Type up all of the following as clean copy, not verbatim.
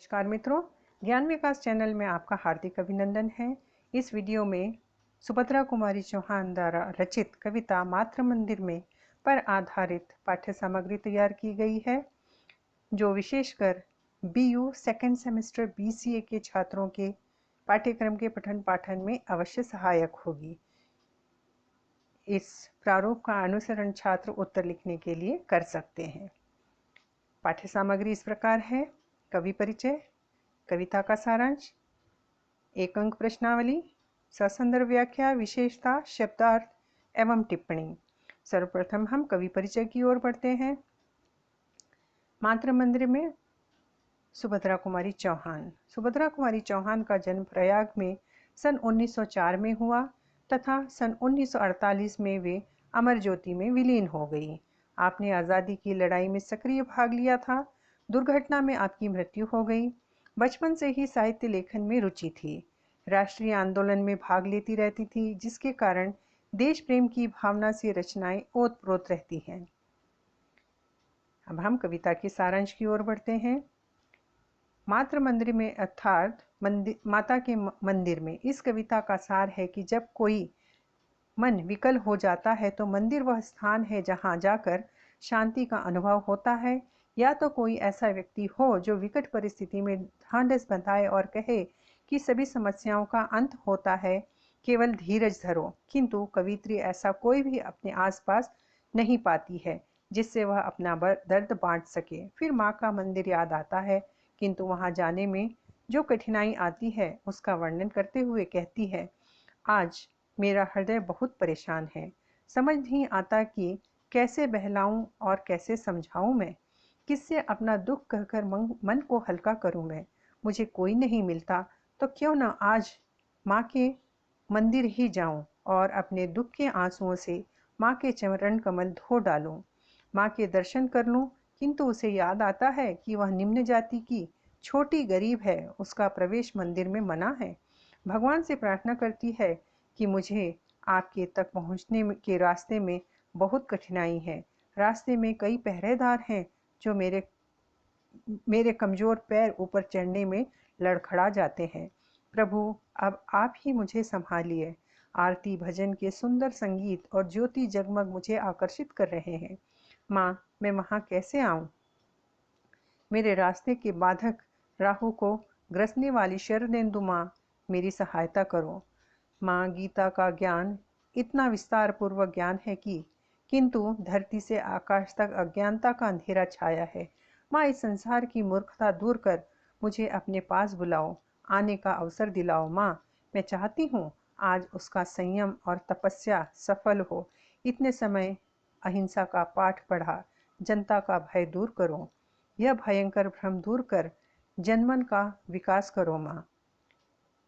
नमस्कार मित्रों, ज्ञान विकास चैनल में आपका हार्दिक अभिनंदन है। इस वीडियो में सुभद्रा कुमारी चौहान द्वारा रचित कविता मातृ मंदिर में पर आधारित पाठ्य सामग्री तैयार की गई है, जो विशेषकर बीयू सेकेंड सेमेस्टर बीसीए के छात्रों के पाठ्यक्रम के पठन पाठन में अवश्य सहायक होगी। इस प्रारूप का अनुसरण छात्र उत्तर लिखने के लिए कर सकते हैं। पाठ्य सामग्री इस प्रकार है: कवि परिचय, कविता का सारांश, एक अंक प्रश्नावली, ससंदर्भ व्याख्या, विशेषता, शब्दार्थ एवं टिप्पणी। सर्वप्रथम हम कवि परिचय की ओर बढ़ते हैं। मातृ मंदिर में सुभद्रा कुमारी चौहान। सुभद्रा कुमारी चौहान का जन्म प्रयाग में सन 1904 में हुआ तथा सन 1948 में वे अमर ज्योति में विलीन हो गई। आपने आज़ादी की लड़ाई में सक्रिय भाग लिया था। दुर्घटना में आपकी मृत्यु हो गई। बचपन से ही साहित्य लेखन में रुचि थी। राष्ट्रीय आंदोलन में भाग लेती रहती थी, जिसके कारण देश प्रेम की भावना से रचनाएं ओतप्रोत रहती हैं। अब हम कविता के सारांश की ओर बढ़ते हैं। मातृ मंदिर में अर्थात माता के मंदिर में इस कविता का सार है कि जब कोई मन विकल हो जाता है तो मंदिर वह स्थान है जहां जाकर शांति का अनुभव होता है। या तो कोई ऐसा व्यक्ति हो जो विकट परिस्थिति में ढांढस बंधाए और कहे कि सभी समस्याओं का अंत होता है, केवल धीरज धरो। किंतु कवित्री ऐसा कोई भी अपने आसपास नहीं पाती है जिससे वह अपना दर्द बांट सके। फिर माँ का मंदिर याद आता है, किंतु वहां जाने में जो कठिनाई आती है उसका वर्णन करते हुए कहती है, आज मेरा हृदय बहुत परेशान है। समझ नहीं आता कि कैसे बहलाऊं और कैसे समझाऊं मैं। किससे अपना दुख कहकर मन को हल्का करूं मैं। मुझे कोई नहीं मिलता तो क्यों न आज माँ के मंदिर ही जाऊं और अपने दुख के आंसुओं से माँ के चरण कमल धो डालूं। माँ के दर्शन कर लूं, किंतु उसे याद आता है कि वह निम्न जाति की छोटी गरीब है, उसका प्रवेश मंदिर में मना है। भगवान से प्रार्थना करती है कि मुझे आपके तक पहुंचने के रास्ते में बहुत कठिनाई है। रास्ते में कई पहरेदार हैं जो मेरे कमजोर पैर ऊपर चढ़ने में लड़खड़ा जाते हैं। प्रभु, अब आप ही मुझे संभालिए। आरती भजन के सुंदर संगीत और ज्योति जगमग मुझे आकर्षित कर रहे हैं। माँ, मैं वहाँ कैसे आऊँ? मेरे रास्ते के बाधक राहु को ग्रसने वाली शरदेंदु माँ, मेरी सहायता करो। माँ, गीता का ज्ञान इतना विस्तार पूर्वक ज्ञान है कि किंतु धरती से आकाश तक अज्ञानता का अंधेरा छाया है। माँ, इस संसार की मूर्खता दूर कर मुझे अपने पास बुलाओ, आने का अवसर दिलाओ। माँ, मैं चाहती हूँ आज उसका संयम और तपस्या सफल हो। इतने समय अहिंसा का पाठ पढ़ा, जनता का भय दूर करो। यह भयंकर भ्रम दूर कर जनमन का विकास करो। माँ,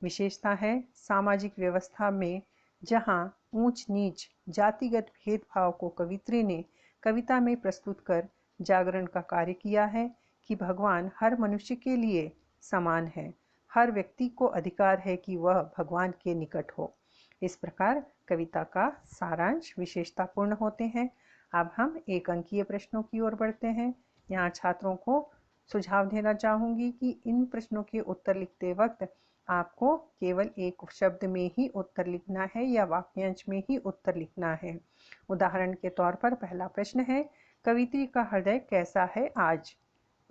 विशेषता है सामाजिक व्यवस्था में जहां ऊंच नीच जातिगत भेदभाव को कवित्री ने कविता में प्रस्तुत कर जागरण का कार्य किया है कि भगवान हर मनुष्य के लिए समान है। हर व्यक्ति को अधिकार है कि वह भगवान के निकट हो। इस प्रकार कविता का सारांश विशेषतापूर्ण होते हैं। अब हम एक अंकीय प्रश्नों की ओर बढ़ते हैं। यहाँ छात्रों को सुझाव देना चाहूंगी कि इन प्रश्नों के उत्तर लिखते वक्त आपको केवल एक शब्द में ही उत्तर लिखना है या वाक्यांश में ही उत्तर लिखना है। उदाहरण के तौर पर पहला प्रश्न है, कवित्री का हृदय कैसा है आज?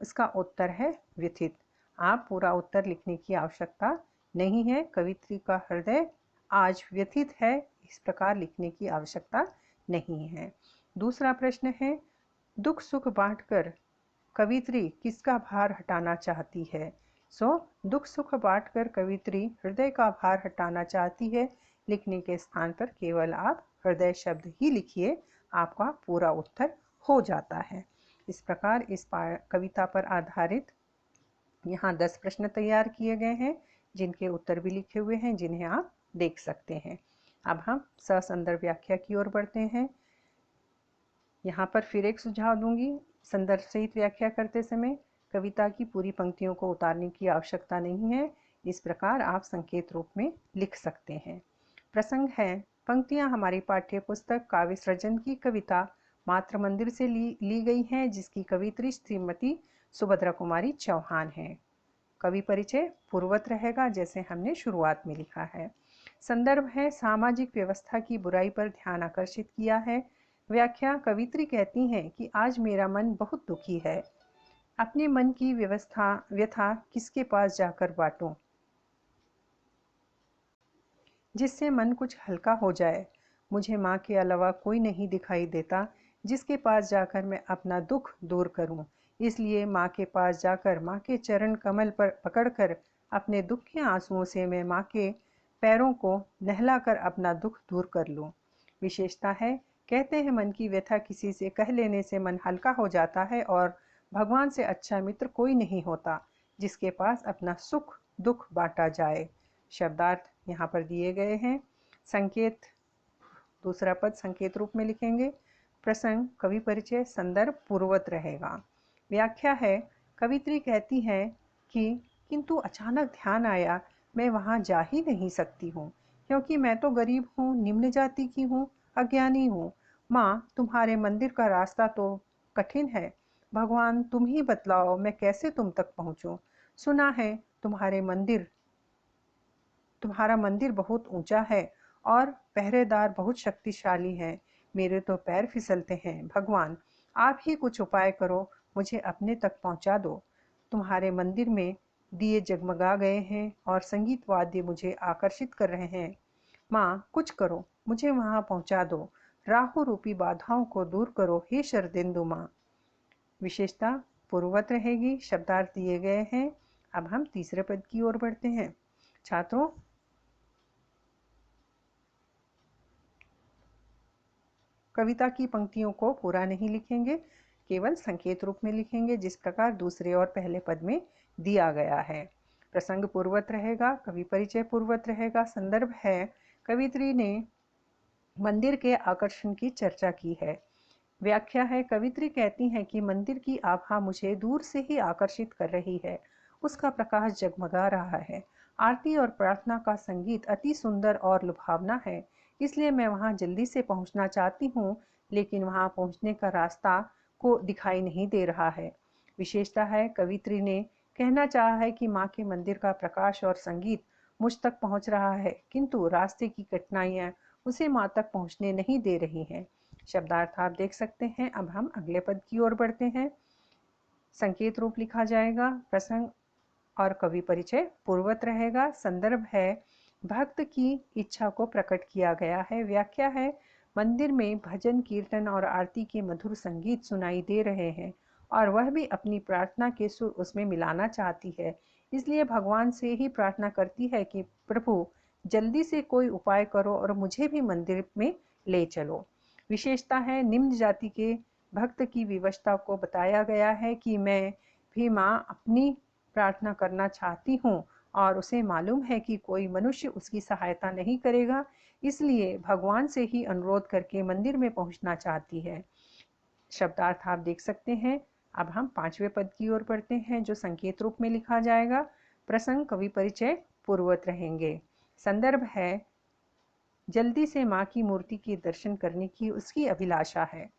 इसका उत्तर है व्यथित। आप पूरा उत्तर लिखने की आवश्यकता नहीं है। कवित्री का हृदय आज व्यथित है, इस प्रकार लिखने की आवश्यकता नहीं है। दूसरा प्रश्न है, दुख सुख बांटकर कवित्री किसका भार हटाना चाहती है? दुख सुख बांटकर कवित्री हृदय का भार हटाना चाहती है। लिखने के स्थान पर केवल आप हृदय शब्द ही लिखिए, आपका पूरा उत्तर हो जाता है। इस प्रकार इस कविता पर आधारित यहाँ 10 प्रश्न तैयार किए गए हैं, जिनके उत्तर भी लिखे हुए हैं, जिन्हें आप देख सकते हैं। अब हम ससंदर्भ व्याख्या की ओर बढ़ते हैं। यहाँ पर फिर एक सुझाव दूंगी। संदर्भ सहित व्याख्या करते समय कविता की पूरी पंक्तियों को उतारने की आवश्यकता नहीं है। इस प्रकार आप संकेत रूप में लिख सकते हैं। प्रसंग है, पंक्तियां हमारी पाठ्य पुस्तक काव्य सृजन की कविता मातृ मंदिर से ली गई हैं, जिसकी कवित्री श्रीमती सुभद्रा कुमारी चौहान हैं। कवि परिचय पूर्वत रहेगा जैसे हमने शुरुआत में लिखा है। संदर्भ है सामाजिक व्यवस्था की बुराई पर ध्यान आकर्षित किया है। व्याख्या कवित्री कहती हैं कि आज मेरा मन बहुत दुखी है। अपने मन की व्यथा किसके पास जाकर बांटूं जिससे मन कुछ हल्का हो जाए। मुझे माँ के अलावा कोई नहीं दिखाई देता जिसके पास जाकर मैं अपना दुख दूर करूं। इसलिए माँ के पास जाकर माँ के चरण कमल पर पकड़कर अपने दुख के आंसुओं से मैं माँ के पैरों को नहलाकर अपना दुख दूर कर लूं। विशेषता है, कहते हैं मन की व्यथा किसी से कह लेने से मन हल्का हो जाता है और भगवान से अच्छा मित्र कोई नहीं होता जिसके पास अपना सुख दुख बांटा जाए। शब्दार्थ यहाँ पर दिए गए हैं। संकेत, दूसरा पद संकेत रूप में लिखेंगे। प्रसंग कवि परिचय संदर्भ पूर्ववत रहेगा। व्याख्या है, कवित्री कहती है कि किंतु अचानक ध्यान आया मैं वहाँ जा ही नहीं सकती हूँ क्योंकि मैं तो गरीब हूँ, निम्न जाति की हूँ, अज्ञानी हूँ। माँ, तुम्हारे मंदिर का रास्ता तो कठिन है। भगवान तुम ही बतलाओ मैं कैसे तुम तक पहुँचूँ। सुना है तुम्हारा मंदिर बहुत ऊंचा है और पहरेदार बहुत शक्तिशाली हैं। मेरे तो पैर फिसलते हैं। भगवान, आप ही कुछ उपाय करो, मुझे अपने तक पहुंचा दो। तुम्हारे मंदिर में दिए जगमगा गए हैं और संगीत वाद्य मुझे आकर्षित कर रहे हैं। माँ, कुछ करो, मुझे वहां पहुंचा दो। राहु रूपी बाधाओं को दूर करो हे शरदिंदु माँ। विशेषता पूर्ववत रहेगी। शब्दार्थ दिए गए हैं। अब हम तीसरे पद की ओर बढ़ते हैं। छात्रों, कविता की पंक्तियों को पूरा नहीं लिखेंगे, केवल संकेत रूप में लिखेंगे जिस प्रकार दूसरे और पहले पद में दिया गया है। प्रसंग पूर्वत रहेगा, कवि परिचय पूर्वत रहेगा। संदर्भ है, कवित्री ने मंदिर के आकर्षण की चर्चा की है। व्याख्या है, कवित्री कहती हैं कि मंदिर की आभा मुझे दूर से ही आकर्षित कर रही है। उसका प्रकाश जगमगा रहा है। आरती और प्रार्थना का संगीत अति सुंदर और लुभावना है। इसलिए मैं वहां जल्दी से पहुंचना चाहती हूँ, लेकिन वहां पहुंचने का रास्ता को दिखाई नहीं दे रहा है। विशेषता है, कवित्री ने कहना चाहा है कि माँ के मंदिर का प्रकाश और संगीत मुझ तक पहुंच रहा है, किंतु रास्ते की कठिनाइयां उसे माँ तक पहुंचने नहीं दे रही हैं। शब्दार्थ आप देख सकते हैं। अब हम अगले पद की ओर बढ़ते हैं। संकेत रूप लिखा जाएगा। प्रसंग और कवि परिचय पूर्वत रहेगा। संदर्भ है, भक्त की इच्छा को प्रकट किया गया है। व्याख्या है, मंदिर में भजन कीर्तन और आरती के मधुर संगीत सुनाई दे रहे हैं और वह भी अपनी प्रार्थना के सुर उसमें मिलाना चाहती है। इसलिए भगवान से ही प्रार्थना करती है कि प्रभु जल्दी से कोई उपाय करो और मुझे भी मंदिर में ले चलो। विशेषता है, निम्न जाति के भक्त की विवशता को बताया गया है कि मैं भी माँ अपनी प्रार्थना करना चाहती हूँ और उसे मालूम है कि कोई मनुष्य उसकी सहायता नहीं करेगा, इसलिए भगवान से ही अनुरोध करके मंदिर में पहुंचना चाहती है। शब्दार्थ आप देख सकते हैं। अब हम पांचवें पद की ओर बढ़ते हैं जो संकेत रूप में लिखा जाएगा। प्रसंग कवि परिचय पूर्ववत रहेंगे। संदर्भ है, जल्दी से माँ की मूर्ति के दर्शन करने की उसकी अभिलाषा है।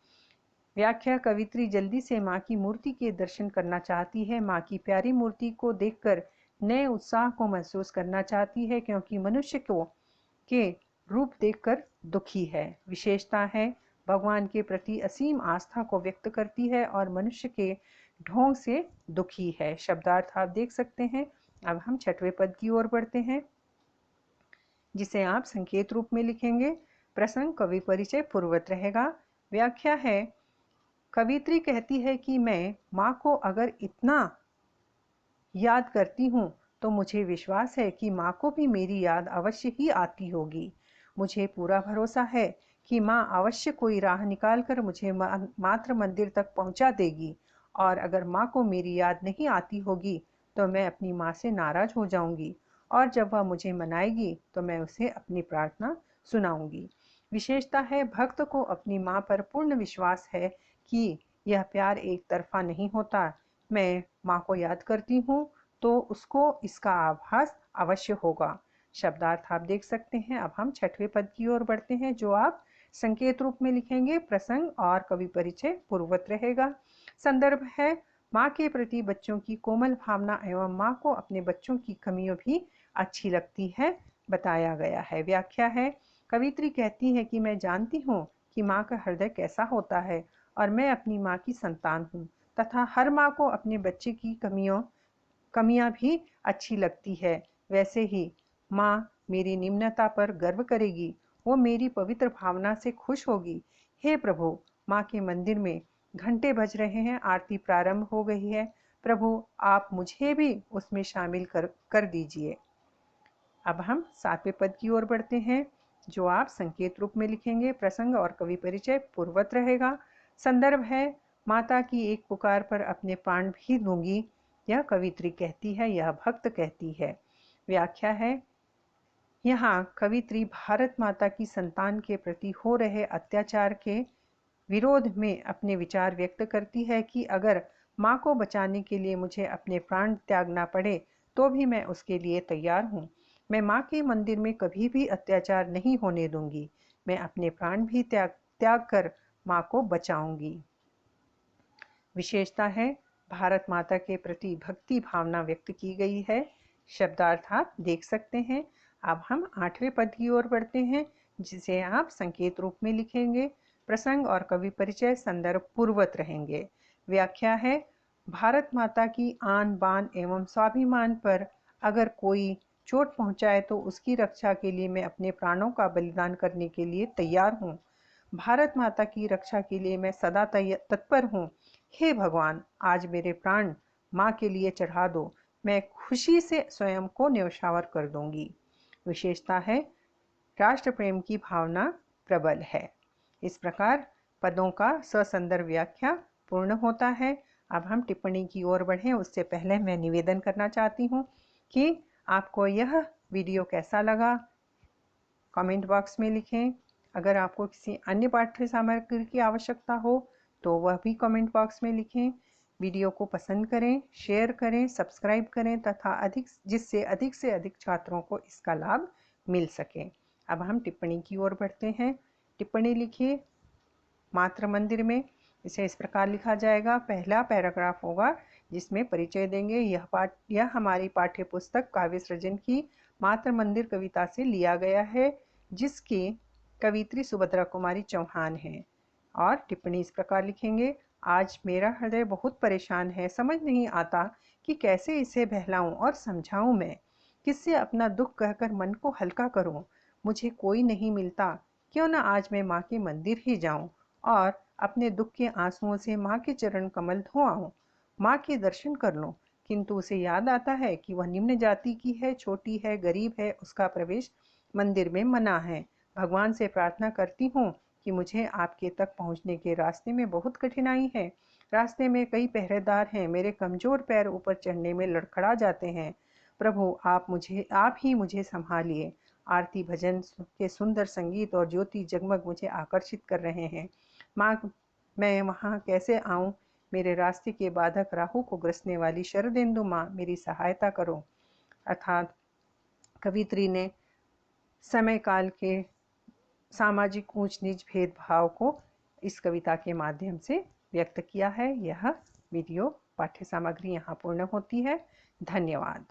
व्याख्या, कवित्री जल्दी से माँ की मूर्ति के दर्शन करना चाहती है। माँ की प्यारी मूर्ति को देखकर नए उत्साह को महसूस करना चाहती है क्योंकि मनुष्य को के रूप देखकर दुखी है। विशेषता है, भगवान के प्रति असीम आस्था को व्यक्त करती है और मनुष्य के ढोंग से दुखी है। शब्दार्थ आप देख सकते हैं। अब हम छठवें पद की ओर बढ़ते हैं जिसे आप संकेत रूप में लिखेंगे। प्रसंग कवि परिचय पूर्वत रहेगा। व्याख्या है, कवित्री कहती है कि मैं माँ को अगर इतना याद करती हूँ तो मुझे विश्वास है कि माँ को भी मेरी याद अवश्य ही आती होगी। मुझे पूरा भरोसा है कि माँ अवश्य कोई राह निकाल कर मुझे मात्र मंदिर तक पहुँचा देगी और अगर माँ को मेरी याद नहीं आती होगी तो मैं अपनी माँ से नाराज हो जाऊंगी और जब वह मुझे मनाएगी तो मैं उसे अपनी प्रार्थना सुनाऊंगी। विशेषता है, भक्त को अपनी माँ पर पूर्ण विश्वास है कि यह प्यार एक तरफा नहीं होता। मैं माँ को याद करती हूँ तो उसको इसका आभास अवश्य होगा। शब्दार्थ आप देख सकते हैं। अब हम छठवें पद की ओर बढ़ते हैं जो आप संकेत रूप में लिखेंगे। प्रसंग और कवि परिचय पूर्ववत रहेगा। संदर्भ है, माँ के प्रति बच्चों की कोमल भावना एवं माँ को अपने बच्चों की कमियों भी अच्छी लगती है, बताया गया है। व्याख्या है, कवित्री कहती है कि मैं जानती हूँ कि माँ का हृदय कैसा होता है और मैं अपनी माँ की संतान हूँ तथा हर माँ को अपने बच्चे की कमियां भी अच्छी लगती है। वैसे ही माँ मेरी निम्नता पर गर्व करेगी, वो मेरी पवित्र भावना से खुश होगी। हे प्रभु, माँ के मंदिर में घंटे बज रहे हैं, आरती प्रारंभ हो गई है। प्रभु, आप मुझे भी उसमें शामिल कर दीजिए। अब हम 7वें पद की ओर बढ़ते हैं, जो आप संकेत रूप में लिखेंगे। प्रसंग और कवि परिचय पूर्वत रहेगा। संदर्भ है, माता की एक पुकार पर अपने प्राण भी दूंगी, यह कवित्री कहती है, यह भक्त कहती है। व्याख्या है, यहाँ कवित्री भारत माता की संतान के प्रति हो रहे अत्याचार के विरोध में अपने विचार व्यक्त करती है कि अगर माँ को बचाने के लिए मुझे अपने प्राण त्यागना पड़े तो भी मैं उसके लिए तैयार हूँ। मैं माँ के मंदिर में कभी भी अत्याचार नहीं होने दूंगी। मैं अपने प्राण भी त्याग कर माँ को बचाऊंगी। विशेषता है, भारत माता के प्रति भक्ति भावना व्यक्त की गई है। शब्दार्थ आप देख सकते हैं। अब हम 8वें पद की ओर बढ़ते हैं, जिसे आप संकेत रूप में लिखेंगे। प्रसंग और कवि परिचय संदर्भ पूर्वत रहेंगे। व्याख्या है, भारत माता की आन बान एवं स्वाभिमान पर अगर कोई चोट पहुंचाए तो उसकी रक्षा के लिए मैं अपने प्राणों का बलिदान करने के लिए तैयार हूँ। भारत माता की रक्षा के लिए मैं सदा तत्पर हूँ। हे भगवान, आज मेरे प्राण माँ के लिए चढ़ा दो। मैं खुशी से स्वयं को न्यौछावर कर दूंगी। विशेषता है, राष्ट्र प्रेम की भावना प्रबल है। इस प्रकार पदों का ससंदर्भ व्याख्या पूर्ण होता है। अब हम टिप्पणी की ओर बढ़ें, उससे पहले मैं निवेदन करना चाहती हूँ कि आपको यह वीडियो कैसा लगा, कमेंट बॉक्स में लिखें। अगर आपको किसी अन्य पाठ्य सामग्री की आवश्यकता हो तो वह भी कमेंट बॉक्स में लिखें। वीडियो को पसंद करें, शेयर करें, सब्सक्राइब करें तथा जिससे अधिक से अधिक छात्रों को इसका लाभ मिल सके। अब हम टिप्पणी की ओर बढ़ते हैं। टिप्पणी लिखिए मातृ मंदिर में। इसे इस प्रकार लिखा जाएगा। पहला पैराग्राफ होगा जिसमें परिचय देंगे। यह हमारी पाठ्य पुस्तक काव्य सृजन की मातृ मंदिर कविता से लिया गया है, जिसकी कवित्री सुभद्रा कुमारी चौहान हैं। और टिप्पणी इस प्रकार लिखेंगे, आज मेरा हृदय बहुत परेशान है, समझ नहीं आता कि कैसे इसे बहलाऊं और समझाऊं। मैं किससे अपना दुख कहकर मन को हल्का करूं। मुझे कोई नहीं मिलता, क्यों न आज मैं माँ के मंदिर ही जाऊं और अपने दुख के आंसुओं से माँ के चरण कमल धो आऊं, माँ के दर्शन कर लूं। किंतु उसे याद आता है कि वह निम्न जाति की है, छोटी है, गरीब है, उसका प्रवेश मंदिर में मना है। भगवान से प्रार्थना करती हूँ कि मुझे आपके तक पहुँचने के रास्ते में बहुत कठिनाई है। रास्ते में कई पहरेदार हैं, मेरे कमजोर पैर ऊपर चढ़ने में लड़खड़ा जाते हैं। प्रभु, आप ही मुझे संभालिए। आरती भजन के सुंदर संगीत और ज्योति जगमग मुझे आकर्षित कर रहे हैं। माँ, मैं वहाँ कैसे आऊँ? मेरे रास्ते के बाधक राहु को ग्रसने वाली शरदेंदु माँ, मेरी सहायता करो। अर्थात कवित्री ने समय काल के सामाजिक ऊंच नीच भेदभाव को इस कविता के माध्यम से व्यक्त किया है। यह वीडियो पाठ्य सामग्री यहाँ पूर्ण होती है। धन्यवाद।